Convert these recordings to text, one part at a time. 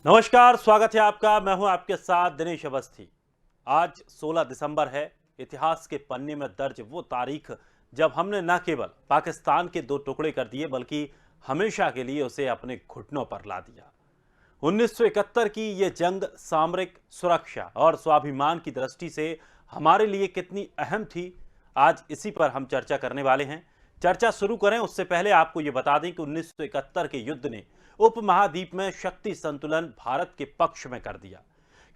नमस्कार, स्वागत है आपका। मैं हूं आपके साथ दिनेश अवस्थी। आज 16 दिसंबर है। इतिहास के पन्ने में दर्ज वो तारीख जब हमने न केवल पाकिस्तान के दो टुकड़े कर दिए बल्कि हमेशा के लिए उसे अपने घुटनों पर ला दिया। 1971 की ये जंग सामरिक सुरक्षा और स्वाभिमान की दृष्टि से हमारे लिए कितनी अहम थी, आज इसी पर हम चर्चा करने वाले हैं। चर्चा शुरू करें उससे पहले आपको ये बता दें कि 1971 के युद्ध ने उपमहाद्वीप में शक्ति संतुलन भारत के पक्ष में कर दिया,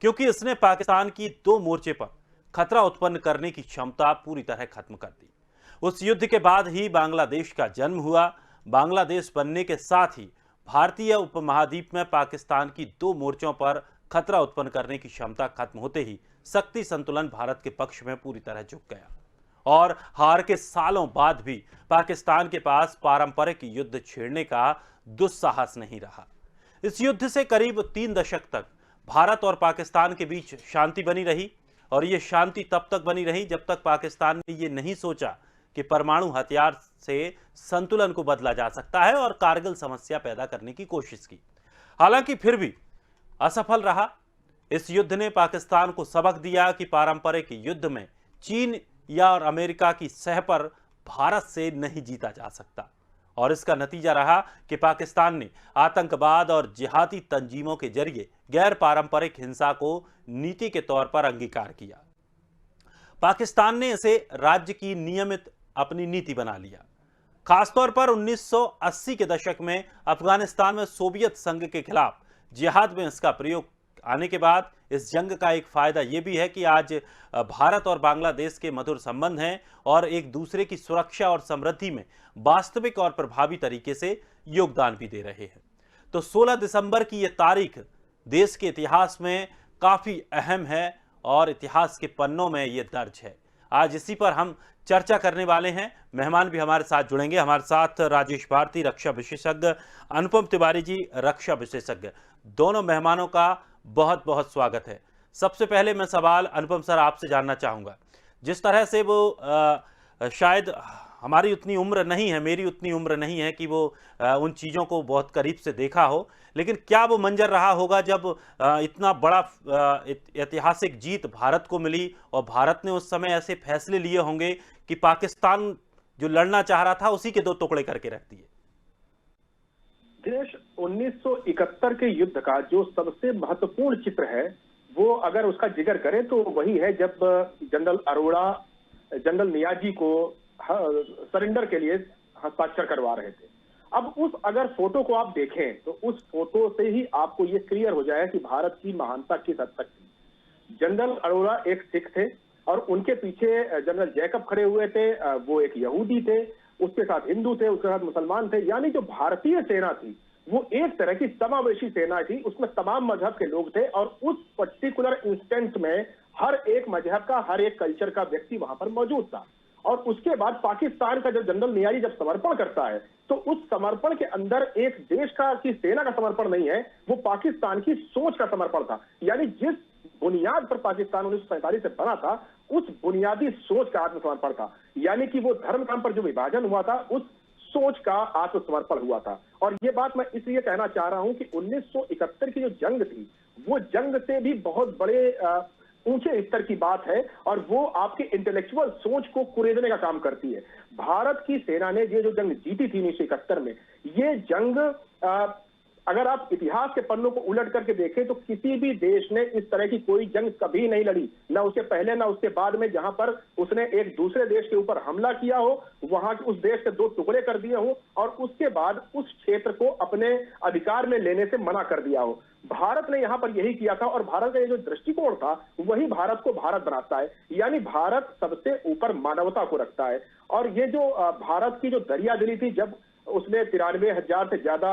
क्योंकि इसने पाकिस्तान की दो मोर्चे पर खतरा उत्पन्न करने की क्षमता पूरी तरह खत्म कर दी। उस युद्ध के बाद ही बांग्लादेश का जन्म हुआ। बांग्लादेश बनने के साथ ही भारतीय उपमहाद्वीप में पाकिस्तान की दो मोर्चों पर खतरा उत्पन्न करने की क्षमता खत्म होते ही शक्ति संतुलन भारत के पक्ष में पूरी तरह झुक गया और हार के सालों बाद भी पाकिस्तान के पास पारंपरिक युद्ध छेड़ने का दुस्साहस नहीं रहा। इस युद्ध से करीब 3 दशक तक भारत और पाकिस्तान के बीच शांति बनी रही और यह शांति तब तक बनी रही जब तक पाकिस्तान ने यह नहीं सोचा कि परमाणु हथियार से संतुलन को बदला जा सकता है और कारगिल समस्या पैदा करने की कोशिश की। हालांकि फिर भी असफल रहा। इस युद्ध ने पाकिस्तान को सबक दिया कि पारंपरिक युद्ध में चीन या और अमेरिका की सह पर भारत से नहीं जीता जा सकता और इसका नतीजा रहा कि पाकिस्तान ने आतंकवाद और जिहादी तंजीमों के जरिए गैर पारंपरिक हिंसा को नीति के तौर पर अंगीकार किया। पाकिस्तान ने इसे राज्य की नियमित अपनी नीति बना लिया। खासतौर पर 1980 के दशक में अफगानिस्तान में सोवियत संघ के खिलाफ जिहाद में इसका प्रयोग आने के बाद इस जंग का एक फायदा यह भी है कि आज भारत और बांग्लादेश के मधुर संबंध हैं और एक दूसरे की सुरक्षा और समृद्धि में वास्तविक और प्रभावी तरीके से योगदान भी दे रहे हैं। तो 16 दिसंबर की यह तारीख देश के इतिहास में काफी अहम है और इतिहास के पन्नों में यह दर्ज है। आज इसी पर हम चर्चा करने वाले हैं। मेहमान भी हमारे साथ जुड़ेंगे। हमारे साथ राजेश भारती, रक्षा विशेषज्ञ, अनुपम तिवारी जी, रक्षा विशेषज्ञ। दोनों मेहमानों का बहुत बहुत स्वागत है। सबसे पहले मैं सवाल अनुपम सर आपसे जानना चाहूँगा, जिस तरह से वो शायद हमारी उतनी उम्र नहीं है, मेरी उतनी उम्र नहीं है कि वो उन चीज़ों को बहुत करीब से देखा हो, लेकिन क्या वो मंजर रहा होगा जब इतना बड़ा ऐतिहासिक जीत भारत को मिली और भारत ने उस समय ऐसे फैसले लिए होंगे कि पाकिस्तान जो लड़ना चाह रहा था उसी के दो टुकड़े करके रख दिए। दिनेश, 1971 के युद्ध का जो सबसे महत्वपूर्ण चित्र है वो अगर उसका जिक्र करें तो वही है जब जनरल अरोड़ा जनरल नियाजी को सरेंडर के लिए हस्ताक्षर करवा रहे थे। अब उस अगर फोटो को आप देखें तो उस फोटो से ही आपको ये क्लियर हो जाए कि भारत की महानता किस हद तक थी। जनरल अरोड़ा एक सिख थे और उनके पीछे जनरल जैकब खड़े हुए थे। वो एक यहूदी थे, उसके साथ हिंदू थे, उसके साथ मुसलमान थे। यानी जो भारतीय सेना थी वो एक तरह की समावेशी सेना थी, उसमें तमाम मजहब के लोग थे और उस पर्टिकुलर इंस्टेंस में हर एक मजहब का, हर एक कल्चर का व्यक्ति वहां पर मौजूद था। और उसके बाद पाकिस्तान का जब जनरल नियाजी जब समर्पण करता है तो उस समर्पण के अंदर एक देश का की सेना का समर्पण नहीं है, वो पाकिस्तान की सोच का समर्पण था। यानी जिस बुनियाद पर पाकिस्तान 1947 से बना था उस बुनियादी सोच का आत्मसमर्पण था। यानी कि वो धर्म काम पर जो विभाजन हुआ था उस सोच का आत्मसमर्पण हुआ था। और ये बात मैं इसलिए कहना चाह रहा हूं कि 1971 की जो जंग थी वो जंग से भी बहुत बड़े ऊंचे स्तर की बात है और वो आपके इंटेलेक्चुअल सोच को कुरेदने का काम करती है। भारत की सेना ने ये जो जंग जीती थी 1971 में, ये जंग अगर आप इतिहास के पन्नों को उलट करके देखें तो किसी भी देश ने इस तरह की कोई जंग कभी नहीं लड़ी, ना उसके पहले ना उसके बाद में, जहां पर उसने एक दूसरे देश के ऊपर हमला किया हो, वहां उस देश से दो टुकड़े कर दिए हो और उसके बाद उस क्षेत्र को अपने अधिकार में लेने से मना कर दिया हो। भारत ने यहां पर यही किया था और भारत का ये जो दृष्टिकोण था वही भारत को भारत बनाता है। यानी भारत सबसे ऊपर मानवता को रखता है। और ये जो भारत की जो दरियादिली थी, जब उसने 93,000 से ज्यादा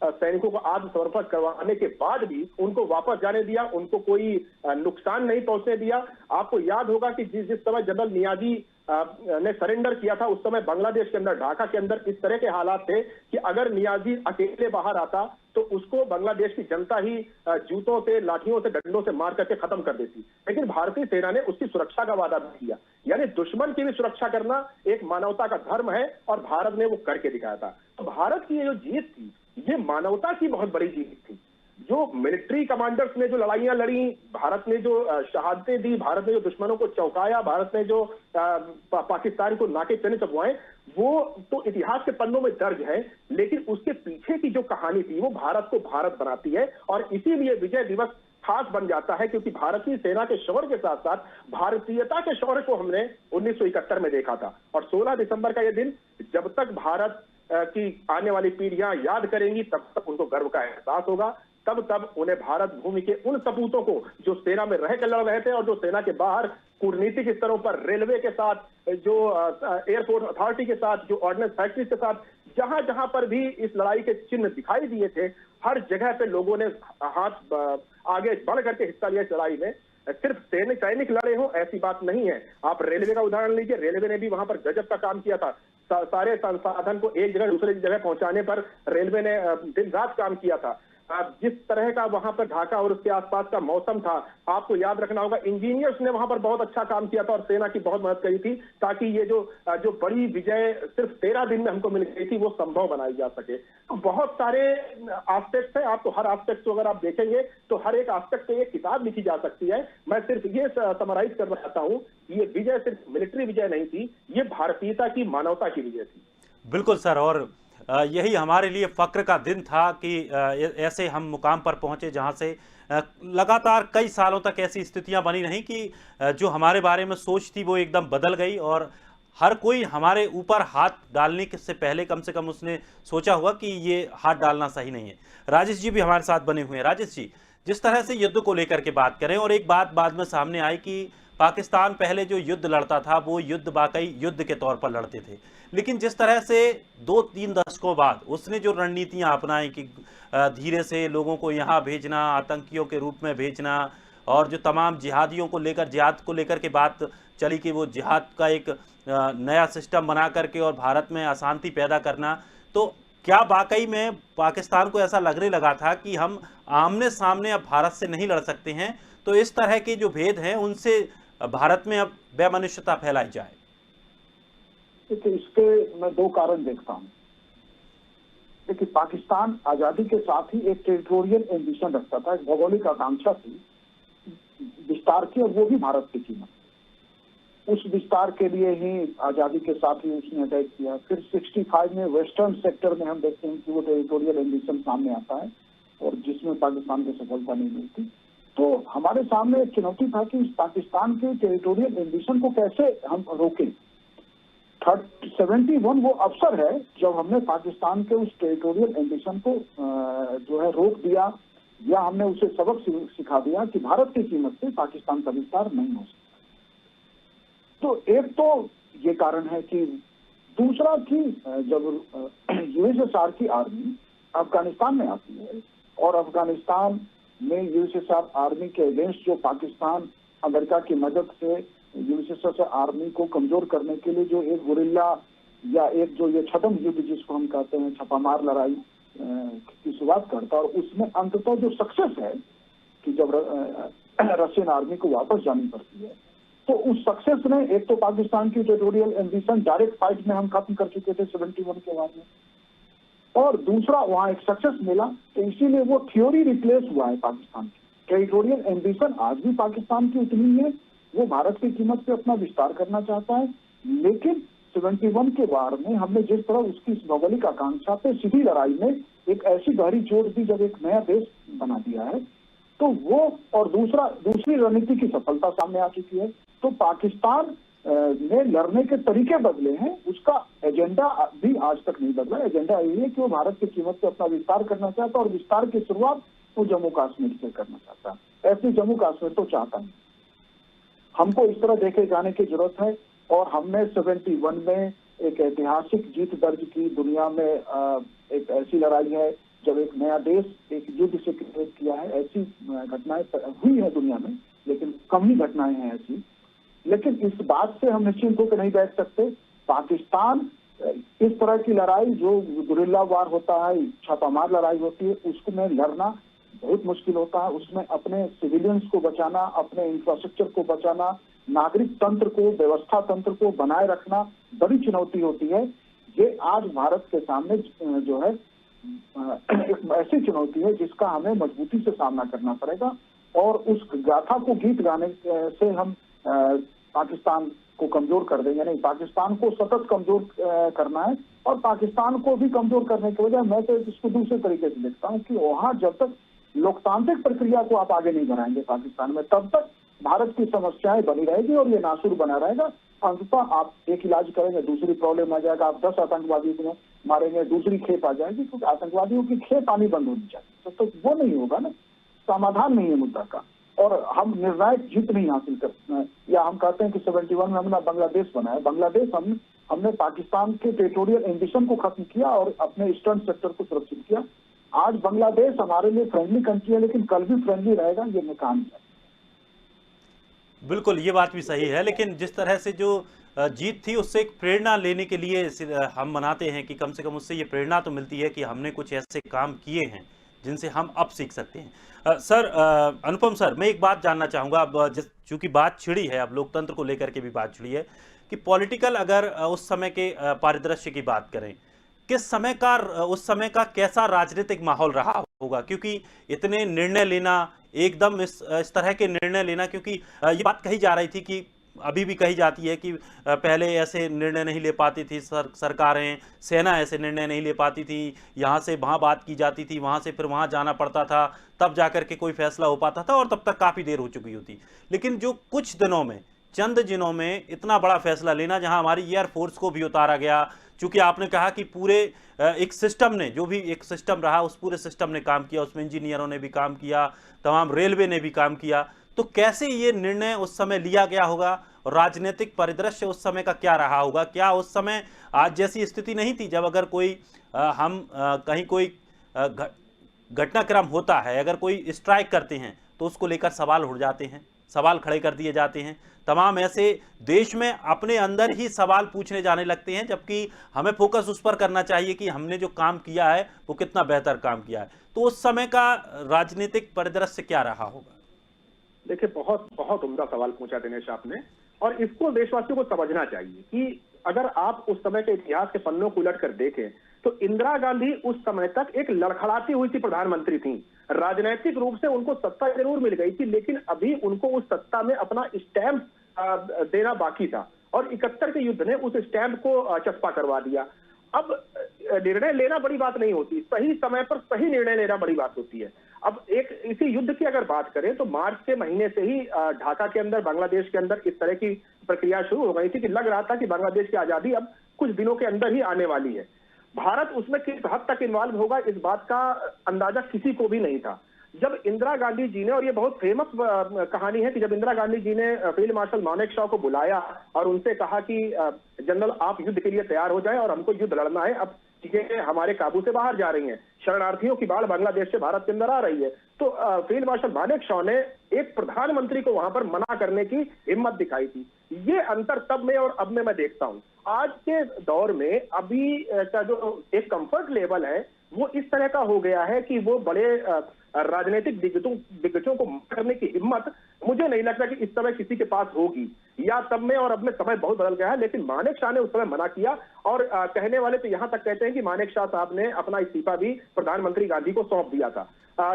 सैनिकों को आत्मसमर्पण करवाने के बाद भी उनको वापस जाने दिया, उनको कोई नुकसान नहीं पहुंचने दिया। आपको याद होगा कि जिस समय जनरल नियाजी ने सरेंडर किया था उस समय बांग्लादेश के अंदर, ढाका के अंदर इस तरह के हालात थे कि अगर नियाजी अकेले बाहर आता तो उसको बांग्लादेश की जनता ही जूतों से, लाठियों से, डंडों से मार करके खत्म कर देती। लेकिन भारतीय सेना ने उसकी सुरक्षा का वादा भी किया। यानी दुश्मन की भी सुरक्षा करना एक मानवता का धर्म है और भारत ने वो करके दिखाया था। तो भारत की ये जो जीत थी ये मानवता की बहुत बड़ी जीत थी। जो मिलिट्री कमांडर्स ने जो लड़ाइयां लड़ी, भारत ने जो शहादतें दी, भारत ने जो दुश्मनों को चौंकाया, भारत ने जो पाकिस्तान को नाके चने चबवाए, वो तो इतिहास के पन्नों में दर्ज है। लेकिन उसके पीछे की जो कहानी थी वो भारत को भारत बनाती है, और इसीलिए विजय दिवस खास बन जाता है, क्योंकि भारतीय सेना के शौर्य के साथ साथ भारतीयता के शौर्य को हमने 1971 में देखा था। और 16 दिसंबर का यह दिन, जब तक भारत की आने वाली पीढ़ियां याद करेंगी, तब तक उनको गर्व का एहसास होगा, तब उन्हें भारत भूमि के उन सपूतों को जो सेना में रह कर लड़ रहे थे और जो सेना के बाहर कूटनीतिक स्तरों पर रेलवे के साथ, जो एयरपोर्ट अथॉरिटी के साथ, जो ऑर्डिनेंस फैक्ट्री के साथ, जहां जहां पर भी इस लड़ाई के चिन्ह दिखाई दिए थे, हर जगह पे लोगों ने हाथ आगे बढ़ करके हिस्सा लिया इस लड़ाई में। सिर्फ सैनिक लड़े हो ऐसी बात नहीं है। आप रेलवे का उदाहरण लीजिए, रेलवे ने भी वहां पर गजब का काम किया था। सारे संसाधन को एक जगह दूसरे जगह पहुंचाने पर रेलवे ने दिन रात काम किया था। जिस तरह का वहां पर ढाका और उसके आसपास का मौसम था, आपको याद रखना होगा, इंजीनियर्स ने वहां पर बहुत अच्छा काम किया था और सेना की बहुत मदद करी थी, ताकि ये जो बड़ी विजय सिर्फ 13 दिन में हमको मिल गई थी, वो संभव बनाई जा सके। तो बहुत सारे एस्पेक्ट्स हैं। आपको हर एस्पेक्ट को अगर आप देखेंगे तो हर एक एस्पेक्ट पे एक किताब लिखी जा सकती है। मैं सिर्फ ये समराइज करना चाहता हूं, ये विजय सिर्फ मिलिट्री विजय नहीं थी, ये भारतीयता की, मानवता की विजय थी। बिल्कुल सर, और यही हमारे लिए फक्र का दिन था कि ऐसे हम मुकाम पर पहुंचे जहां से लगातार कई सालों तक ऐसी स्थितियां बनी नहीं कि जो हमारे बारे में सोच थी वो एकदम बदल गई, और हर कोई हमारे ऊपर हाथ डालने से पहले कम से कम उसने सोचा हुआ कि ये हाथ डालना सही नहीं है। राजेश जी भी हमारे साथ बने हुए हैं। राजेश जी, जिस तरह से युद्ध को लेकर के बात करें, और एक बात बाद में सामने आई कि पाकिस्तान पहले जो युद्ध लड़ता था वो युद्ध वाकई युद्ध के तौर पर लड़ते थे, लेकिन जिस तरह से 2-3 दशकों बाद उसने जो रणनीतियां अपनाई कि धीरे से लोगों को यहाँ भेजना, आतंकियों के रूप में भेजना, और जो तमाम जिहादियों को लेकर, जिहाद को लेकर के बात चली कि वो जिहाद का एक नया सिस्टम बना करके और भारत में अशांति पैदा करना, तो क्या वाकई में पाकिस्तान को ऐसा लगने लगा था कि हम आमने सामने अब भारत से नहीं लड़ सकते हैं, तो इस तरह के जो भेद हैं उनसे भारत में अब वैमनस्यता फैलाई जाए? देखिए, इसके मैं दो कारण देखता हूं। देखिए, पाकिस्तान आजादी के साथ ही एक टेरिटोरियल एम्बिशन रखता था, एक भौगोलिक आकांक्षा थी विस्तार की, और वो भी भारत की कीमत। उस विस्तार के लिए ही आजादी के साथ ही उसने अटैक किया। फिर 65 में वेस्टर्न सेक्टर में हम देखते हैं कि वो टेरिटोरियल एम्बिशन सामने आता है, और जिसमें पाकिस्तान को सफलता नहीं मिलती। तो हमारे सामने एक चुनौती था कि पाकिस्तान के टेरिटोरियल एम्बिशन को कैसे हम रोकें। 71 वो अवसर है जब हमने पाकिस्तान के उस टेरिटोरियल एम्बिशन को जो है रोक दिया, या हमने उसे सबक सिखा दिया कि भारत की कीमत से पाकिस्तान का विस्तार नहीं हो सकता। तो एक तो ये कारण है कि दूसरा कि जब यूएसएसआर की आर्मी अफगानिस्तान में आती है, और अफगानिस्तान में यूएसएसआर आर्मी के अगेंस्ट जो पाकिस्तान अमेरिका की मदद से यूएसएसआर आर्मी को कमजोर करने के लिए जो एक गुरिल्ला या एक जो ये छद्म युद्ध जिसको हम कहते हैं, छापामार लड़ाई की शुरुआत करता, और उसमें अंततः जो सक्सेस है कि जब रशियन आर्मी को वापस जानी पड़ती है, तो उस सक्सेस ने एक तो पाकिस्तान की टेरिटोरियल एम्बिशन डायरेक्ट फाइट में हम खत्म कर चुके थे 71 के बाद में, और दूसरा वहां एक सक्सेस मिला, तो इसीलिए वो थ्योरी रिप्लेस हुआ है पाकिस्तान की। टेरिटोरियल एम्बिशन आज भी पाकिस्तान की उतनी है, वो भारत की कीमत पे अपना विस्तार करना चाहता है, लेकिन 71 के वार में हमने जिस तरह उसकी भौगोलिक आकांक्षा पे सीधी लड़ाई में एक ऐसी गहरी चोट दी, जब एक नया देश बना दिया है, तो वो, और दूसरी रणनीति की सफलता सामने आ चुकी है। तो पाकिस्तान ने लड़ने के तरीके बदले हैं, उसका एजेंडा भी आज तक नहीं बदला। एजेंडा यही है कि वो भारत की कीमत पे अपना विस्तार करना चाहता है, और विस्तार की शुरुआत वो जम्मू कश्मीर से करना चाहता है। ऐसे जम्मू कश्मीर तो चाहता नहीं। हमको इस तरह देखे जाने की जरूरत है, और हमने 71 में एक ऐतिहासिक जीत दर्ज की। दुनिया में एक ऐसी लड़ाई है जब एक नया देश एक युद्ध से क्रिएट किया है। ऐसी घटनाएं हुई है दुनिया में, लेकिन कम ही घटनाएं हैं ऐसी। लेकिन इस बात से हम निश्चिंत होकर नहीं बैठ सकते। पाकिस्तान इस तरह की लड़ाई जो गुरिल्ला वार होता है, छापामार लड़ाई होती है, उसमें लड़ना बहुत मुश्किल होता है। उसमें अपने सिविलियंस को बचाना, अपने इंफ्रास्ट्रक्चर को बचाना, नागरिक तंत्र को, व्यवस्था तंत्र को बनाए रखना बड़ी चुनौती होती है। ये आज भारत के सामने जो है एक ऐसी चुनौती है जिसका हमें मजबूती से सामना करना पड़ेगा, और उस गाथा को गीत गाने से हम पाकिस्तान को कमजोर कर देंगे नहीं। पाकिस्तान को सतत कमजोर करना है, और पाकिस्तान को भी कमजोर करने की वजह मैं तो इसको दूसरे तरीके से देखता हूँ कि वहां जब तक लोकतांत्रिक प्रक्रिया को आप आगे नहीं बढ़ाएंगे पाकिस्तान में, तब तक भारत की समस्याएं बनी रहेगी और ये नासुर बना रहेगा। अंततः आप एक इलाज करेंगे, दूसरी प्रॉब्लम आ जाएगा, आप 10 आतंकवादियों को मारेंगे, दूसरी खेप आ जाएगी, क्योंकि आतंकवादियों की खेप आनी बंद होनी चाहिए। तो वो नहीं होगा ना, समाधान नहीं है मुद्दा का, और हम निर्णायक जीत नहीं हासिल कर, या हम कहते हैं कि 71 में हमने बांग्लादेश बनाया। बांग्लादेश हमने पाकिस्तान के टेरिटोरियल एम्बिशन को खत्म किया और अपने ईस्टर्न सेक्टर को सुरक्षित किया। आज बांग्लादेश हमारे लिए फ्रेंडली कंट्री है, लेकिन कल भी फ्रेंडली रहेगा, ये मैं कहानी है। बिल्कुल, ये बात भी सही है, लेकिन जिस तरह से जो जीत थी उससे एक प्रेरणा लेने के लिए हम मनाते हैं कि कम से कम उससे ये प्रेरणा तो मिलती है कि हमने कुछ ऐसे काम किए हैं जिनसे हम अब सीख सकते हैं। सर, अनुपम सर, मैं एक बात जानना चाहूँगा, अब चूंकि बात छिड़ी है, अब लोकतंत्र को लेकर के भी बात छिड़ी है कि पॉलिटिकल, अगर उस समय के परिदृश्य की बात करें, किस समय का, उस समय का कैसा राजनीतिक माहौल रहा होगा, क्योंकि इतने निर्णय लेना, एकदम इस तरह के निर्णय लेना, क्योंकि ये बात कही जा रही थी कि अभी भी कही जाती है कि पहले ऐसे निर्णय नहीं ले पाती थी सरकारें, सेना ऐसे निर्णय नहीं ले पाती थी, यहाँ से वहाँ बात की जाती थी, वहाँ से फिर वहाँ जाना पड़ता था, तब जाकर के कोई फैसला हो पाता था, और तब तक काफ़ी देर हो चुकी होती। लेकिन जो कुछ दिनों में, चंद दिनों में इतना बड़ा फैसला लेना, जहां हमारी एयरफोर्स को भी उतारा गया, चूंकि आपने कहा कि पूरे एक सिस्टम ने, जो भी एक सिस्टम रहा, उस पूरे सिस्टम ने काम किया, उसमें इंजीनियरों ने भी काम किया, तमाम रेलवे ने भी काम किया, तो कैसे ये निर्णय उस समय लिया गया होगा, और राजनीतिक परिदृश्य उस समय का क्या रहा होगा? क्या उस समय आज जैसी स्थिति नहीं थी, जब अगर कोई कहीं कोई घटनाक्रम होता है, अगर कोई स्ट्राइक करते हैं तो उसको लेकर सवाल उठ जाते हैं, सवाल खड़े कर दिए जाते हैं, तमाम ऐसे देश में अपने अंदर ही सवाल पूछने जाने लगते हैं, जबकि हमें फोकस उस पर करना चाहिए कि हमने जो काम किया है वो कितना बेहतर काम किया है। तो उस समय का राजनीतिक परिदृश्य क्या रहा होगा? देखिए, बहुत बहुत उम्दा सवाल पूछा दिनेश आपने, और इसको देशवासियों को समझना चाहिए कि अगर आप उस समय के इतिहास के पन्नों को उलट कर देखें तो इंदिरा गांधी उस समय तक एक लड़खड़ाती हुई थी प्रधानमंत्री थी। राजनीतिक रूप से उनको सत्ता जरूर मिल गई थी, लेकिन अभी उनको उस सत्ता में अपना स्टैंप देना बाकी था, और 71 के युद्ध ने उस स्टैंप को चस्पा करवा दिया। अब निर्णय लेना बड़ी बात नहीं होती, सही समय पर सही निर्णय लेना बड़ी बात होती है। अब एक इसी युद्ध की अगर बात करें तो मार्च के महीने से ही ढाका के अंदर, बांग्लादेश के अंदर इस तरह की प्रक्रिया शुरू हो गई थी कि लग रहा था कि बांग्लादेश की आजादी अब कुछ दिनों के अंदर ही आने वाली है। भारत उसमें किस हद तक इन्वॉल्व होगा, इस बात का अंदाजा किसी को भी नहीं था। जब इंदिरा गांधी जी ने, और ये बहुत फेमस कहानी है कि जब इंदिरा गांधी जी ने फील्ड मार्शल मानेकशॉ को बुलाया और उनसे कहा कि जनरल आप युद्ध के लिए तैयार हो जाएं और हमको युद्ध लड़ना है, अब चीजें हमारे काबू से बाहर जा रही हैं, शरणार्थियों की बाढ़ बांग्लादेश से भारत के अंदर आ रही है, तो फील्ड मार्शल मानेकशॉ ने एक प्रधानमंत्री को वहां पर मना करने की हिम्मत दिखाई थी। ये अंतर तब में और अब में मैं देखता हूं। आज के दौर में अभी का जो एक कंफर्ट लेवल है वो इस तरह का हो गया है कि वो बड़े राजनीतिक दिग्गजों को करने की हिम्मत मुझे नहीं लगता कि इस समय किसी के पास होगी, या तब में और अब में समय बहुत बदल गया है। लेकिन मानेकशॉ ने उस समय मना किया, और कहने वाले तो यहां तक कहते हैं कि मानेकशॉ साहब ने अपना इस्तीफा भी प्रधानमंत्री गांधी को सौंप दिया था।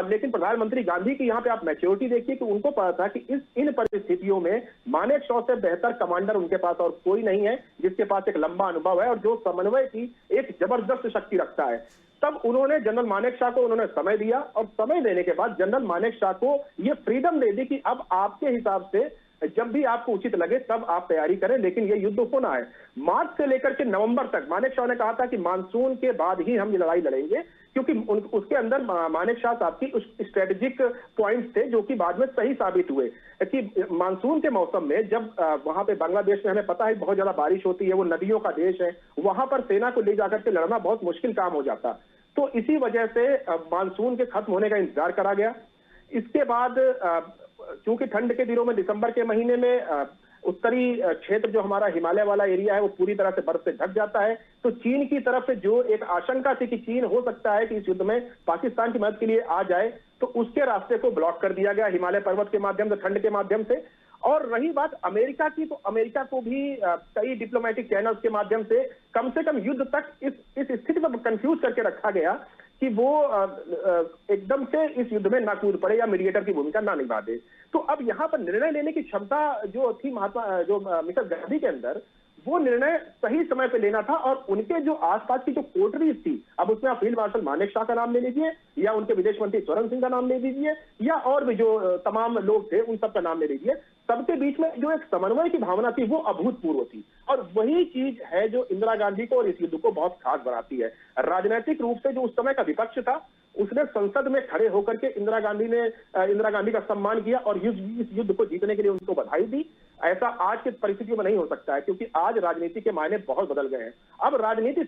लेकिन प्रधानमंत्री गांधी की यहाँ पे आप मैच्योरिटी देखिए कि उनको पता था कि इन परिस्थितियों में मानेकशॉ से बेहतर कमांडर उनके पास और कोई नहीं है, जिसके पास एक लंबा अनुभव है और जो समन्वय की एक जबरदस्त शक्ति रखता है। तब उन्होंने जनरल मानेकशॉ को उन्होंने समय दिया, और समय देने के बाद जनरल मानेकशॉ को ये फ्रीडम दे दी कि अब आपके हिसाब से जब भी आपको उचित लगे तब आप तैयारी करें, लेकिन ये युद्ध होना है। मार्च से लेकर के नवंबर तक मानेकशॉ ने कहा था कि मानसून के बाद ही हम ये लड़ाई लड़ेंगे, क्योंकि उसके अंदर मानेकशॉ साहब की स्ट्रेटेजिक पॉइंट्स थे जो कि बाद में सही साबित हुए कि मानसून के मौसम में जब वहां पे बांग्लादेश में हमें पता है बहुत ज्यादा बारिश होती है, वो नदियों का देश है, वहां पर सेना को ले जाकर के लड़ना बहुत मुश्किल काम हो जाता। तो इसी वजह से मानसून के खत्म होने का इंतजार करा गया। इसके बाद चूंकि ठंड के दिनों में दिसंबर के महीने में उत्तरी क्षेत्र जो हमारा हिमालय वाला एरिया है वो पूरी तरह से बर्फ से ढक जाता है, तो चीन की तरफ से जो एक आशंका थी कि चीन हो सकता है कि इस युद्ध में पाकिस्तान की मदद के लिए आ जाए, तो उसके रास्ते को ब्लॉक कर दिया गया हिमालय पर्वत के माध्यम से, ठंड के माध्यम से। और रही बात अमेरिका की, तो अमेरिका को भी कई डिप्लोमेटिक चैनल्स के माध्यम से कम युद्ध तक इस स्थिति में कंफ्यूज करके रखा गया कि वो एकदम से इस युद्ध में ना कूद पड़े या मीडिएटर की भूमिका ना निभा दे। तो अब यहाँ पर निर्णय लेने की क्षमता जो थी मिस्टर गांधी के अंदर, वो निर्णय सही समय पे लेना था। और उनके जो आसपास की जो कोटरीज थी, अब उसमें आप फील्ड मार्शल मानेकशॉ का नाम ले लीजिए, या उनके विदेश मंत्री स्वरण सिंह का नाम ले लीजिए, या और भी जो तमाम लोग थे उन सब का नाम ले लीजिए, सबके बीच में जो एक समन्वय की भावना थी वो अभूतपूर्व थी। और वही चीज है जो इंदिरा गांधी को और इस युद्ध को बहुत खास बनाती है। राजनीतिक रूप से जो उस समय का विपक्ष था, उसने संसद में खड़े होकर के इंदिरा गांधी का सम्मान किया और इस युद्ध को जीतने के लिए उनको बधाई दी। ऐसा आज की परिस्थितियों में नहीं हो सकता है, क्योंकि आज राजनीति के मायने बहुत बदल गए हैं। अब राजनीति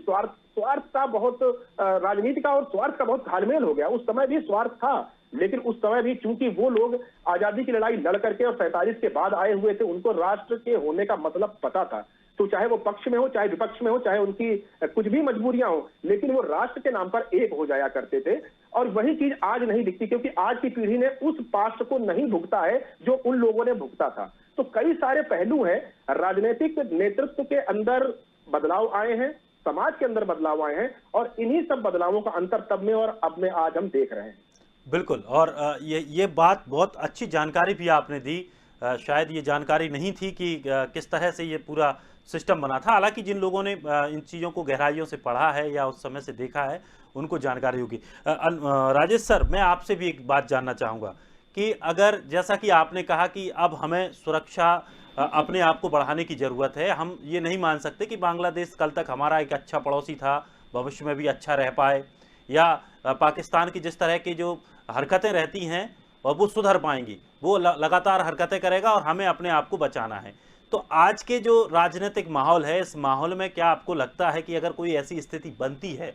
राजनीति का और स्वार्थ का बहुत घालमेल हो गया। उस समय भी स्वार्थ था, लेकिन उस समय भी चूंकि वो लोग आजादी की लड़ाई लड़ करके और 47 के बाद आए हुए थे, उनको राष्ट्र के होने का मतलब पता था। तो चाहे वो पक्ष में हो, चाहे विपक्ष में हो, चाहे उनकी कुछ भी मजबूरियां हो, लेकिन वो राष्ट्र के नाम पर एक हो जाया करते थे। और वही चीज आज नहीं दिखती, क्योंकि आज की पीढ़ी ने उस पास्ट को नहीं भुगता है जो उन लोगों ने भुगता था। तो कई सारे पहलू हैं, राजनीतिक नेतृत्व के अंदर बदलाव आए हैं, समाज के अंदर बदलाव आए हैं, और इन्हीं सब बदलावों का अंतर तब में और अब में आज हम देख रहे हैं। बिल्कुल। और ये बात बहुत अच्छी जानकारी भी आपने दी। शायद ये जानकारी नहीं थी कि किस तरह से ये पूरा सिस्टम बना था। हालांकि जिन लोगों ने इन चीज़ों को गहराइयों से पढ़ा है या उस समय से देखा है, उनको जानकारी होगी। राजेश सर, मैं आपसे भी एक बात जानना चाहूँगा कि अगर, जैसा कि आपने कहा कि अब हमें सुरक्षा अपने आप को बढ़ाने की ज़रूरत है। हम ये नहीं मान सकते कि बांग्लादेश कल तक हमारा एक अच्छा पड़ोसी था, भविष्य में भी अच्छा रह पाए, या पाकिस्तान की जिस तरह की जो हरकतें रहती हैं और वो सुधर पाएंगी, वो लगातार हरकतें करेगा और हमें अपने आप को बचाना है। तो आज के जो राजनीतिक माहौल है, इस माहौल में क्या आपको लगता है कि अगर कोई ऐसी स्थिति बनती है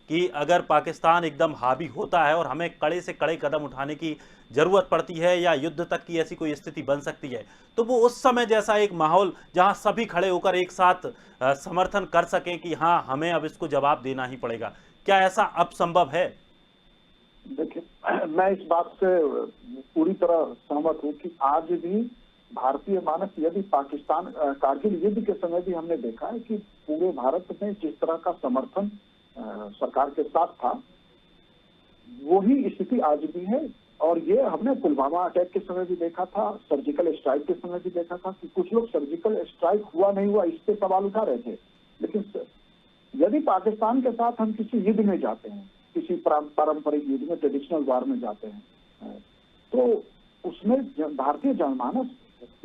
कि अगर पाकिस्तान एकदम हावी होता है और हमें कड़े से कड़े कदम उठाने की ज़रूरत पड़ती है या युद्ध तक की ऐसी कोई स्थिति बन सकती है, तो वो उस समय जैसा एक माहौल जहां सभी खड़े होकर एक साथ समर्थन कर सकें कि हाँ, हमें अब इसको जवाब देना ही पड़ेगा, क्या ऐसा अब संभव है? देखिए, मैं इस बात से पूरी तरह सहमत हूँ कि आज भी भारतीय मानस, यदि पाकिस्तान कारगिल युद्ध के समय भी हमने देखा है कि पूरे भारत में जिस तरह का समर्थन सरकार के साथ था, वही स्थिति आज भी है। और ये हमने पुलवामा अटैक के समय भी देखा था, सर्जिकल स्ट्राइक के समय भी देखा था कि कुछ लोग सर्जिकल स्ट्राइक हुआ नहीं हुआ इस पे सवाल उठा रहे थे। लेकिन यदि पाकिस्तान के साथ हम किसी युद्ध में जाते हैं, किसी पारंपरिक युद्ध में, ट्रेडिशनल वार में जाते हैं, तो उसमें भारतीय जनमानस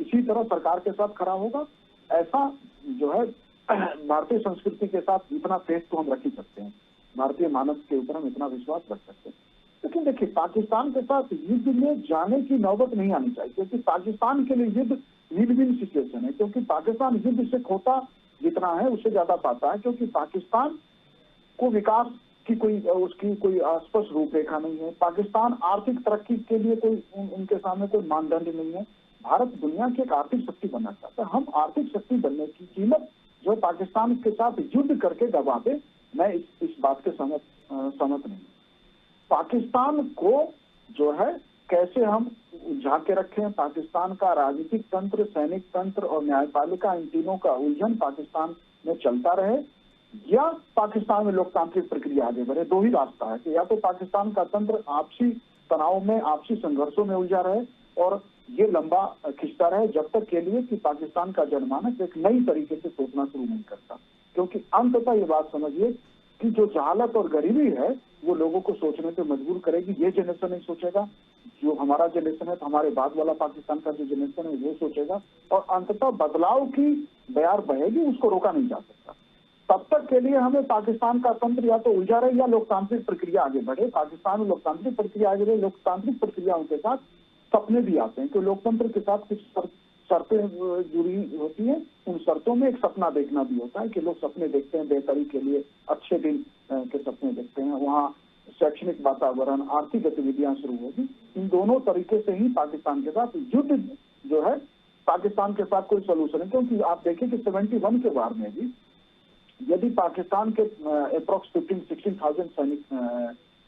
इसी तरह सरकार के साथ खड़ा होगा। ऐसा जो है भारतीय संस्कृति के साथ इतना फेथ तो हम रख ही सकते हैं, भारतीय मानस के ऊपर हम इतना विश्वास रख सकते हैं। लेकिन देखिए, पाकिस्तान के साथ युद्ध में जाने की नौबत नहीं आनी चाहिए, क्योंकि पाकिस्तान के लिए युद्ध विन विन सिचुएशन है। क्योंकि पाकिस्तान युद्ध से खोता जितना है उससे ज्यादा पाता है, क्योंकि पाकिस्तान को विकास की उसकी कोई स्पष्ट रूपरेखा नहीं है। पाकिस्तान आर्थिक तरक्की के लिए कोई उनके सामने कोई मानदंड नहीं है। भारत दुनिया की एक आर्थिक शक्ति बनना चाहता है। हम आर्थिक शक्ति बनने की कीमत जो पाकिस्तान के साथ युद्ध करके दबा दे, मैं इस बात के सहमत नहीं। पाकिस्तान को जो है कैसे हम उलझा के रखें, पाकिस्तान का राजनीतिक तंत्र, सैनिक तंत्र और न्यायपालिका, इन तीनों का उलझन पाकिस्तान में चलता रहे, या पाकिस्तान में लोकतांत्रिक प्रक्रिया आगे बढ़े। दो ही रास्ता है कि या तो पाकिस्तान का तंत्र आपसी तनाव में, आपसी संघर्षों में उलझा रहे और ये लंबा खिंचता रहे जब तक के लिए कि पाकिस्तान का जनमानस एक नई तरीके से सोचना शुरू नहीं करता। क्योंकि अंततः ये बात समझिए कि जो जहालत और गरीबी है वो लोगों को सोचने पे मजबूर करेगी। ये जनरेशन नहीं सोचेगा, जो हमारा जनरेशन है, तो हमारे बाद वाला पाकिस्तान का जो जनरेशन है वो सोचेगा, और अंततः बदलाव की बयार बहेगी, उसको रोका नहीं जा सकता। तब तक के लिए हमें पाकिस्तान का तंत्र या तो उलझा रहे या लोकतांत्रिक प्रक्रिया आगे बढ़े। पाकिस्तान में लोकतांत्रिक प्रक्रिया आगे बढ़े, लोकतांत्रिक प्रक्रियाओं के साथ सपने भी आते हैं, क्योंकि लोकतंत्र के साथ कुछ शर्तें जुड़ी होती हैं। उन शर्तों में एक सपना देखना भी होता है कि लोग सपने देखते हैं बेहतरी के लिए, अच्छे दिन के सपने देखते हैं। वहाँ शैक्षणिक वातावरण, आर्थिक गतिविधियां शुरू होगी। इन दोनों तरीके से ही पाकिस्तान के साथ युद्ध जो है, पाकिस्तान के साथ कोई सोल्यूशन है। क्योंकि आप देखें कि 71 के वार में भी यदि पाकिस्तान के अप्रोक्स 15-16,000 सैनिक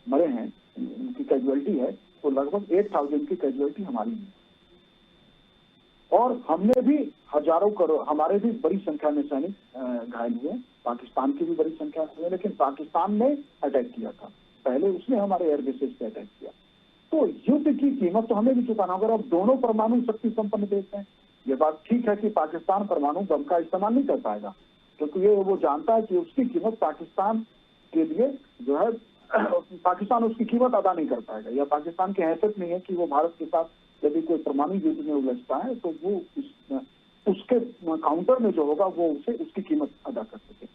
मरे हैं, उनकी कैजुअलिटी है, तो लगभग 8,000 की कैजुअलिटी हमारी है। और हमने भी हजारों करोड़, हमारे भी बड़ी संख्या में सैनिक घायल हुए, पाकिस्तान की भी बड़ी संख्या हुई, लेकिन पाकिस्तान ने अटैक किया था। पहले उसने हमारे एयर बेसेस पे अटैक किया। तो युद्ध की कीमत तो हमें भी चुकाना होगा। अब दोनों परमाणु शक्ति संपन्न देश हैं। ये बात ठीक है कि पाकिस्तान परमाणु बम का इस्तेमाल नहीं कर पाएगा, क्योंकि ये वो जानता है कि उसकी कीमत पाकिस्तान के लिए जो है पाकिस्तान उसकी कीमत अदा नहीं कर पाएगा, या पाकिस्तान की हैसियत नहीं है कि वो भारत के साथ यदि कोई परमाणु युद्ध में उलझता है तो वो उसके काउंटर में जो होगा वो उसे उसकी कीमत अदा कर सके।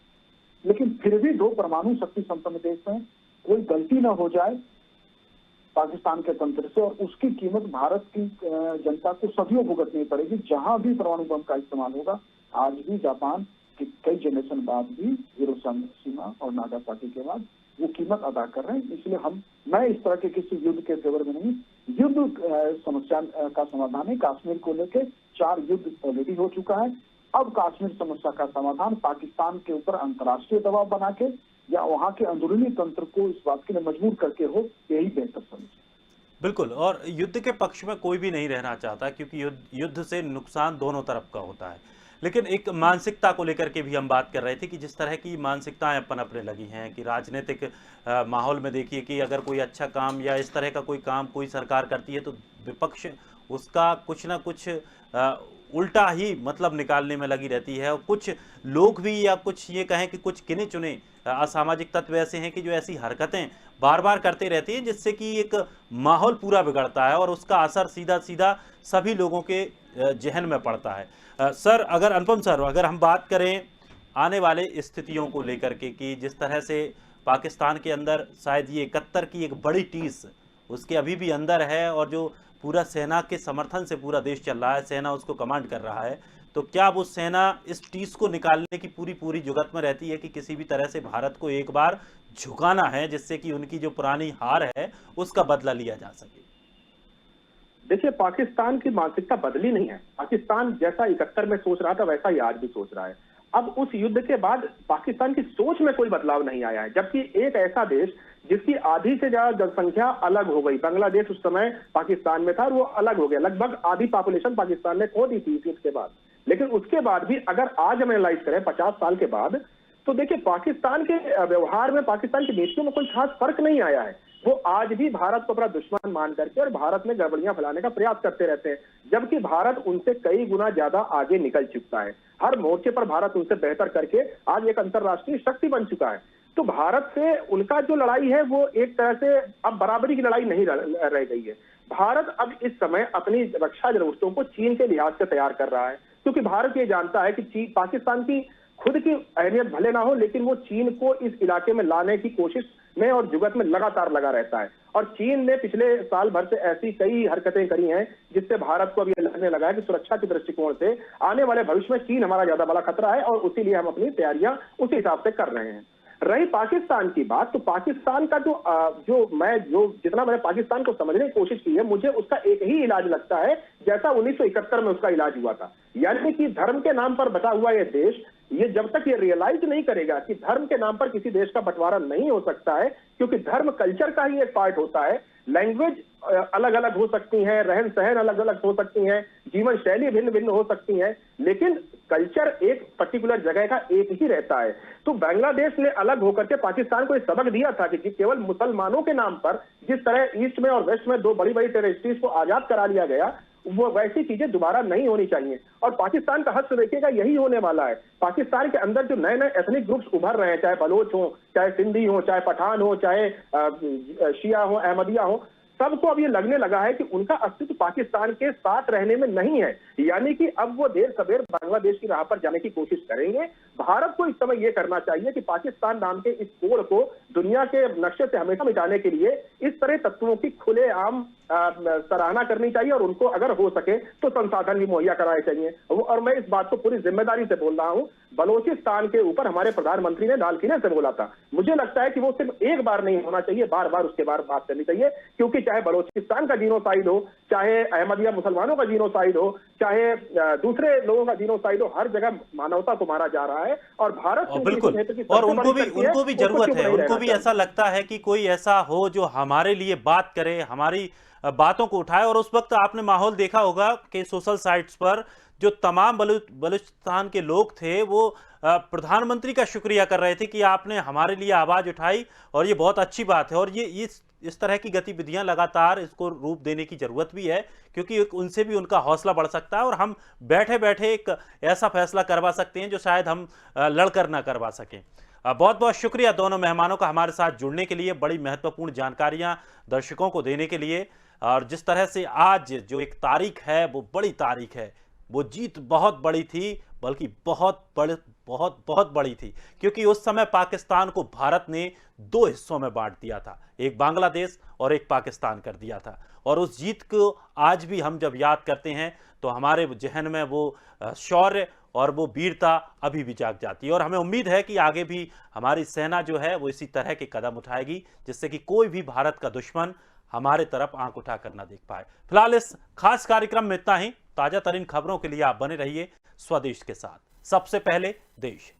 लेकिन फिर भी दो परमाणु शक्ति संपन्न देश में कोई गलती न हो जाए पाकिस्तान के तंत्र से, और उसकी कीमत भारत की जनता को सदियों भुगतनी पड़ेगी। जहां भी परमाणु बम का इस्तेमाल होगा, आज भी जापान के कई जनरेशन बाद भी हिरोशिमा और नागासाकी के बाद वो कीमत अदा कर रहे हैं। इसलिए मैं इस तरह के किसी युद्ध के फेवर में नहीं। युद्ध समस्या का समाधान है। कश्मीर को लेकर 4 युद्ध ऑलरेडी हो चुका है। अब कश्मीर समस्या का समाधान पाकिस्तान के ऊपर अंतर्राष्ट्रीय दबाव बना के या वहां के अंदरूनी तंत्र को इस बात के लिए मजबूर करके हो, यही बेहतर समझ। बिल्कुल, और युद्ध के पक्ष में कोई भी नहीं रहना चाहता, क्योंकि युद्ध से नुकसान दोनों तरफ का होता है। लेकिन एक मानसिकता को लेकर के भी हम बात कर रहे थे कि जिस तरह की मानसिकताएं पनपने लगी हैं कि राजनीतिक माहौल में देखिए कि अगर कोई अच्छा काम या इस तरह का कोई काम कोई सरकार करती है तो विपक्ष उसका कुछ ना कुछ उल्टा ही मतलब निकालने में लगी रहती है। और कुछ लोग भी, या कुछ ये कहें कि कुछ गिने चुने असामाजिक तत्व ऐसे हैं कि जो ऐसी हरकतें बार बार करते रहते हैं, जिससे कि एक माहौल पूरा बिगड़ता है और उसका असर सीधा सीधा सभी लोगों के जहन में पड़ता है। सर, अगर अनुपम सर, अगर हम बात करें आने वाले स्थितियों को लेकर के कि जिस तरह से पाकिस्तान के अंदर शायद ये 71 की एक बड़ी टीस उसके अभी भी अंदर है, और जो पूरा सेना के समर्थन से पूरा देश चल रहा है, सेना उसको कमांड कर रहा है, तो क्या वो सेना इस टीस को निकालने की पूरी जुगत में रहती है कि किसी भी तरह से भारत को एक बार झुकाना है, जिससे कि उनकी जो पुरानी हार है उसका बदला लिया जा सके? देखिए, पाकिस्तान की मानसिकता बदली नहीं है। पाकिस्तान जैसा 71 में सोच रहा था वैसा ही आज भी सोच रहा है। अब उस युद्ध के बाद पाकिस्तान की सोच में कोई बदलाव नहीं आया है, जबकि एक ऐसा देश जिसकी आधी से ज्यादा जनसंख्या अलग हो गई, बांग्लादेश उस समय पाकिस्तान में था और वो अलग हो गया, लगभग आधी पॉपुलेशन पाकिस्तान ने खो दी थी इस युद्ध के बाद। लेकिन उसके बाद भी अगर आज हम एनालाइज करें 50 साल के बाद, तो देखिए पाकिस्तान के व्यवहार में, पाकिस्तान की नीतियों में कोई खास फर्क नहीं आया है। वो आज भी भारत को अपना दुश्मन मान करके और भारत में गड़बड़ियां फैलाने का प्रयास करते रहते हैं, जबकि भारत उनसे कई गुना ज्यादा आगे निकल चुका है। हर मोर्चे पर भारत उनसे बेहतर करके आज एक अंतरराष्ट्रीय शक्ति बन चुका है। तो भारत से उनका जो लड़ाई है वो एक तरह से अब बराबरी की लड़ाई नहीं रह गई है। भारत अब इस समय अपनी रक्षा जरूरतों को चीन के लिहाज से तैयार कर रहा है, क्योंकि भारत ये जानता है कि पाकिस्तान की खुद की अहमियत भले ना हो, लेकिन वो चीन को इस इलाके में लाने की कोशिश में और जुगत में लगातार लगा रहता है। और चीन ने पिछले साल भर से ऐसी कई हरकतें करी हैं जिससे भारत को अब ये लगने लगा है कि सुरक्षा के दृष्टिकोण से आने वाले भविष्य में चीन हमारा ज्यादा बड़ा खतरा है, और उसी हम अपनी तैयारियां उसी हिसाब से कर रहे हैं। रही पाकिस्तान की बात, तो पाकिस्तान का जितना मैंने पाकिस्तान को समझने की कोशिश की है, मुझे उसका एक ही इलाज लगता है जैसा 1971 में उसका इलाज हुआ था। यानी कि धर्म के नाम पर बटा हुआ यह देश, ये जब तक ये रियलाइज नहीं करेगा कि धर्म के नाम पर किसी देश का बंटवारा नहीं हो सकता है, क्योंकि धर्म कल्चर का ही एक पार्ट होता है। लैंग्वेज अलग अलग हो सकती है, रहन सहन अलग अलग हो सकती है, जीवन शैली भिन्न भिन्न हो सकती है, लेकिन कल्चर एक पर्टिकुलर जगह का एक ही रहता है। तो बांग्लादेश ने अलग होकर के पाकिस्तान को एक सबक दिया था कि केवल मुसलमानों के नाम पर जिस तरह ईस्ट में और वेस्ट में 2 बड़ी टेरिटरीज को आजाद करा लिया गया, वो वैसी चीजें दोबारा नहीं होनी चाहिए। और पाकिस्तान का हद से देखिएगा यही होने वाला है। पाकिस्तान के अंदर जो नए एथनिक ग्रुप्स उभर रहे हैं, चाहे बलोच हो, चाहे सिंधी हो, चाहे पठान हो, चाहे शिया हो, अहमदिया हो, सबको अब ये लगने लगा है कि उनका अस्तित्व पाकिस्तान के साथ रहने में नहीं है। यानी कि अब वो देर सबेर बांग्लादेश की राह पर जाने की कोशिश करेंगे। भारत को इस समय ये करना चाहिए कि पाकिस्तान नाम के इस कोड को दुनिया के नक्शे से हमेशा मिटाने के लिए इस तरह तत्वों की खुलेआम सराहना करनी चाहिए, और उनको अगर हो सके तो संसाधन भी मुहैया कराने चाहिए। और मैं इस बात को पूरी जिम्मेदारी से बोल रहा हूं। बलोचिस्तान के ऊपर हमारे प्रधानमंत्री ने लाल किले से बोला था, मुझे लगता है कि वो सिर्फ एक बार नहीं होना चाहिए, बार बार उसके बारे बात करनी चाहिए, क्योंकि चाहे बलोचिस्तान का जीनोसाइड हो, चाहे अहमदिया मुसलमानों का जीनोसाइड हो, चाहे दूसरे लोगों का जीनोसाइड हो, हर जगह मानवता को मारा जा रहा है। और भारत और बिल्कुल, और उनको भी जरूरत है, उनको भी ऐसा लगता है कि कोई ऐसा हो जो हमारे लिए बात करे, हमारी बातों को उठाए। और उस वक्त आपने माहौल देखा होगा कि सोशल साइट्स पर जो तमाम बलूचिस्तान के लोग थे वो प्रधानमंत्री का शुक्रिया कर रहे थे कि आपने हमारे लिए आवाज उठाई, और ये बहुत अच्छी बात है। और ये इस तरह की गतिविधियां लगातार इसको रूप देने की जरूरत भी है, क्योंकि उनसे भी उनका हौसला बढ़ सकता है और हम बैठे बैठे एक ऐसा फैसला करवा सकते हैं जो शायद हम लड़कर ना करवा सकें। बहुत बहुत शुक्रिया दोनों मेहमानों का हमारे साथ जुड़ने के लिए, बड़ी महत्वपूर्ण जानकारियां दर्शकों को देने के लिए। और जिस तरह से आज जो एक तारीख है वो बड़ी तारीख है, वो जीत बहुत बड़ी थी, बल्कि बहुत बड़ी थी, क्योंकि उस समय पाकिस्तान को भारत ने दो हिस्सों में बांट दिया था, एक बांग्लादेश और एक पाकिस्तान कर दिया था। और उस जीत को आज भी हम जब याद करते हैं तो हमारे जहन में वो शौर्य और वो वीरता अभी भी जाग जाती है। और हमें उम्मीद है कि आगे भी हमारी सेना जो है वो इसी तरह के कदम उठाएगी, जिससे कि कोई भी भारत का दुश्मन हमारे तरफ आंख उठाकर ना देख पाए। फिलहाल इस खास कार्यक्रम में इतना ही। ताजा तरीन खबरों के लिए आप बने रहिए स्वदेश के साथ। सबसे पहले देश।